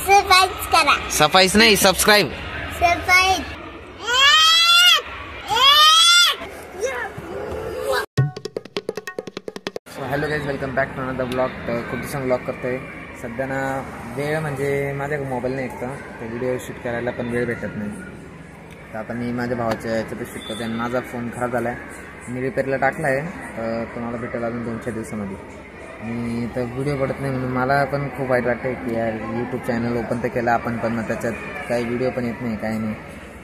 सफाईच नाही, subscribe. Hello guys, welcome back to another blog. तर खूप दिवसांनी ब्लॉग करतोय. सध्या ना वेळ म्हणजे माझ्या मोबाईल नाही एकता, तर व्हिडिओ शूट करायला पण वेळ भेटत नाही. तर आता मी माझ्या भावाच्या याच्यात शूट करतो आणि माझा फोन खराब झाला आहे. मी रिपेअरला टाकला आहे, तर तुम्हाला भेटेल अजून 2-4 दिवसामध्ये. आणि तर व्हिडिओ पडत नाही म्हणून मला पण खूप वाईट वाटतं की यार यूट्यूब चॅनल ओपन तर केलं आपण, पण त्याच्यात काही व्हिडिओ पण येत नाही, काही नाही.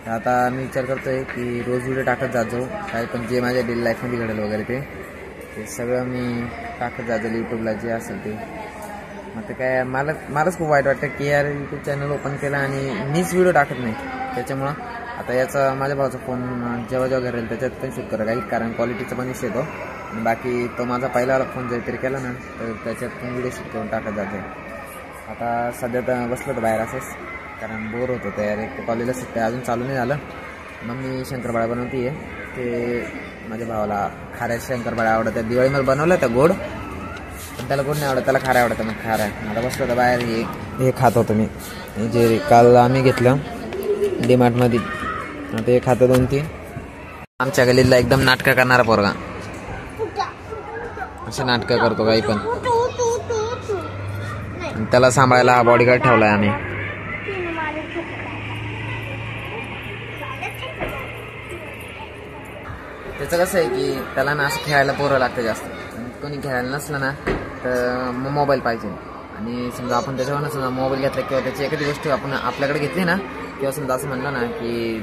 तर आता मी विचार करतो आहे की रोज व्हिडिओ टाकत जात जाऊ, काही पण जे माझ्या डेली लाईफमध्ये घडेल वगैरे ते सगळं मी टाकत जात यूट्यूबला जे असेल ते. मग ते काय मलाच खूप वाईट वाटतं की यार यूट्यूब चॅनल ओपन केलं आणि मीच व्हिडिओ टाकत नाही. त्याच्यामुळं आता याचा माझ्या भावाचा फोन जेव्हा घरेल त्याच्यात पण शूट करा काही, कारण क्वालिटीचा पण इश्यू येतो. आणि बाकी तो माझा पहिला फोन जर तरी केला ना तर त्याच्यात पण व्हिडिओ शूट करून टाकत जाते. आता सध्या तर बसलो होतं बाहेर असंच, कारण बोर होतं. तर यार एक कॉलेजला सुट्ट्या अजून चालू नाही झालं. मम्मी शंकरपाळ्या बनवते आहे, ते माझ्या भावाला खाऱ्या शंकरपाळ्या आवडतात. दिवाळीमध्ये बनवलं तर गोड, पण त्याला गोड नाही आवडत, त्याला खाऱ्या आवडतं. मग खाऱ्या आता बसलो होतं बाहेर, हे खात होतो मी, जे काल आम्ही घेतलं डीमार्टमध्ये. ते खातं 2-3. आमच्या गल्लीतला एकदम नाटकं करणारा पोरगा, असं नाटकं करतो काही पण. त्याला सांभाळायला बॉडीगार्ड ठेवलाय आम्ही. त्याचं कसं आहे की त्याला ना असं खेळायला पोरं लागतं जास्त. कोणी खेळायला नसलं ना तर मग मोबाईल पाहिजे. आणि समजा आपण त्याच्यावर समजा मोबाईल घेतला किंवा त्याची एखादी गोष्ट आपण आपल्याकडे घेतली ना, किंवा समजा असं म्हणलं ना की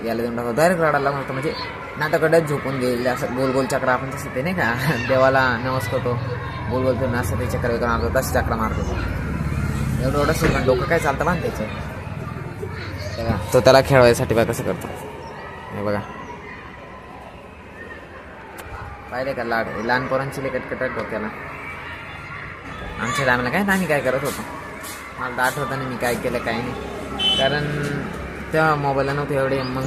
याला देऊन टाका, डायरेक्ट रडायला लागतो. म्हणजे नाटकाकडे झोपून गेले असं गोल गोल चक्र आपण तसं ते नाही का देवाला नवस करतो, गोल गोल फिरून असं ते चक्र वगैरे मारतो, तसे चक्र मारतो. एवढं सुद्धा डोकं काय चालतं बांध त्याचं. तो त्याला खेळवायसाठी बघा कसं करतो, हे बघा पाहिले का लाड. लहान पोरांची कटकट डोक्याला. आमच्या टायमाला काय आम्ही काय करत होतो, मला तर आठवतं नाही मी काय केलं काय नाही, कारण तेव्हा मोबाईलला नव्हतं एवढे. मग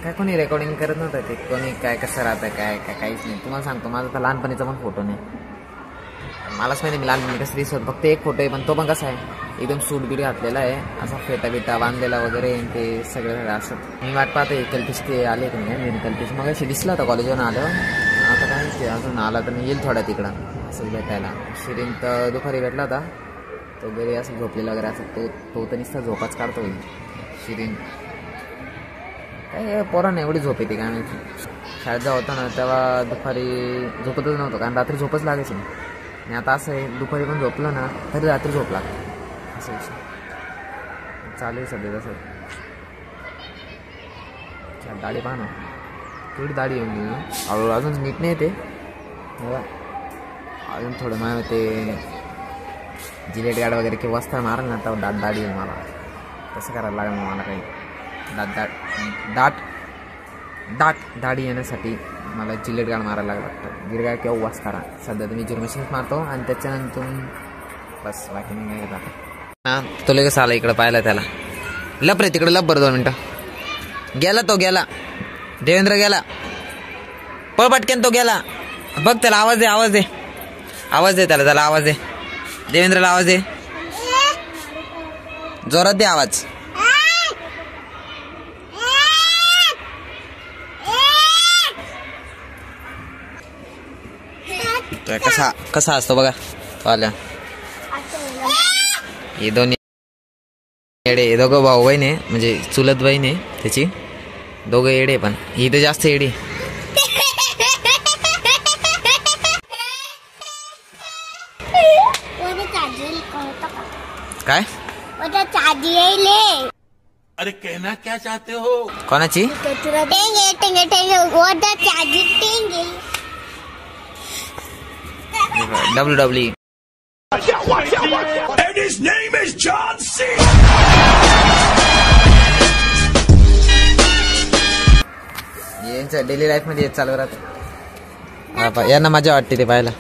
काय कोणी रेकॉर्डिंग करत नव्हतं, ते कोणी काय कसं राहतं काय काहीच नाही. तुम्हाला सांगतो माझा तर लहानपणीचा पण फोटो नाही, मलाच माहिती मी लहानपणी कसं दिसत. फक्त एक फोटो आहे, पण तो पण कसा आहे एकदम सूट बीट घातलेला आहे, असा फेटा बिटा बांधलेला वगैरे. ते सगळं असं मी वाट पाहते कल्पिश ते आले की नाही. कल्पिश मग अशी दिसला होता कॉलेजवरून आलं, आता काय ते अजून आला तर नाही, येईल थोड्या तिकडं असं भेटायला. शिरीन तर दुपारी भेटला होता, तो घरी असं झोपलेला वगैरे असं. तो तर नुसता झोपाच काढतो शिरीन. काय पोरांना एवढी झोप येते काय माहिती. शाळेत जेव्हा होता ना तेव्हा दुपारी झोपतच नव्हतं, कारण रात्री झोपच लागायची नाही. आणि आता असं आहे दुपारी पण झोपलं ना तरी रात्री झोप लागते, असं विषय चालू आहे सध्या. तसं दाढी पाहा ना थोडी दाढी येऊन गेली, हळूहळू अजून नीट नाही ते अजून थोडं. मला ते जिलेट गाड वगैरे किंवा वस्त्र मारेल ना तेव्हा दाढी येईल मला. तसं करायला लागेल मला काही दाट दाढी येण्यासाठी मला जिलेट गाड मारायला लागतं, जिलेट किंवा वस्तारा. सध्या तर मी जिरमशीच मारतो आणि त्याच्यानंतर बस बाकी नाही काय जातं. हां तो लगेच आला इकडं पाहिला, त्याला लप रे तिकडं लप बरं 2 मिनटं. गेला तो गेला, देवेंद्र गेला, पळ पटक्यान तो गेला. बघ त्याला आवाज दे त्याला आवाज दे. देवेंद्रला आवाज दे, जोरात दे आवाज. कसा असतो बघा तो आल्या. हे दोन्ही येडे, दोघं भाऊ बहीण आहे, म्हणजे चुलत बहीण आहे त्याची. दोघं येडे, पण ही तर जास्त येडी. काय अरे कहना क्या चाहते हो? कोणाची? WWE. And his name is John C. यांच्या डेली लाईफ मध्ये चालू राहतं. यांना मजा वाटते ते पाहायला.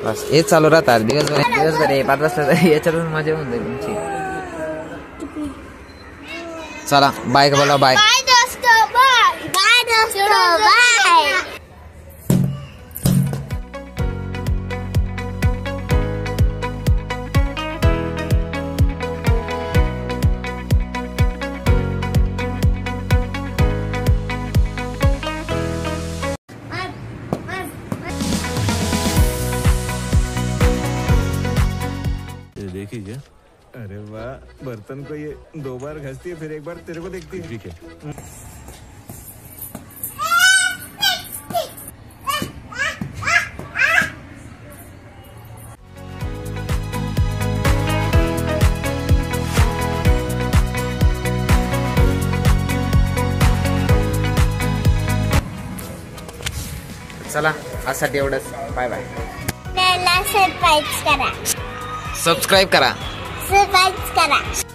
बस हेच चालू राहतात दिवसभर 5 वाजता याच्यातून मजा होऊन जाईल तुमची. चला बाय बोला, बाय. बाय. देखी क्या? अरे वाह, बर्तन को ये 2 बार घसती है, फिर 1 बार तेरे को देखती है. ठीक है. चला आजसाठी एवढंच. Bye bye. सबस्क्राईब करा. सबस्क्राईब करा. सबस्क्राईब करा.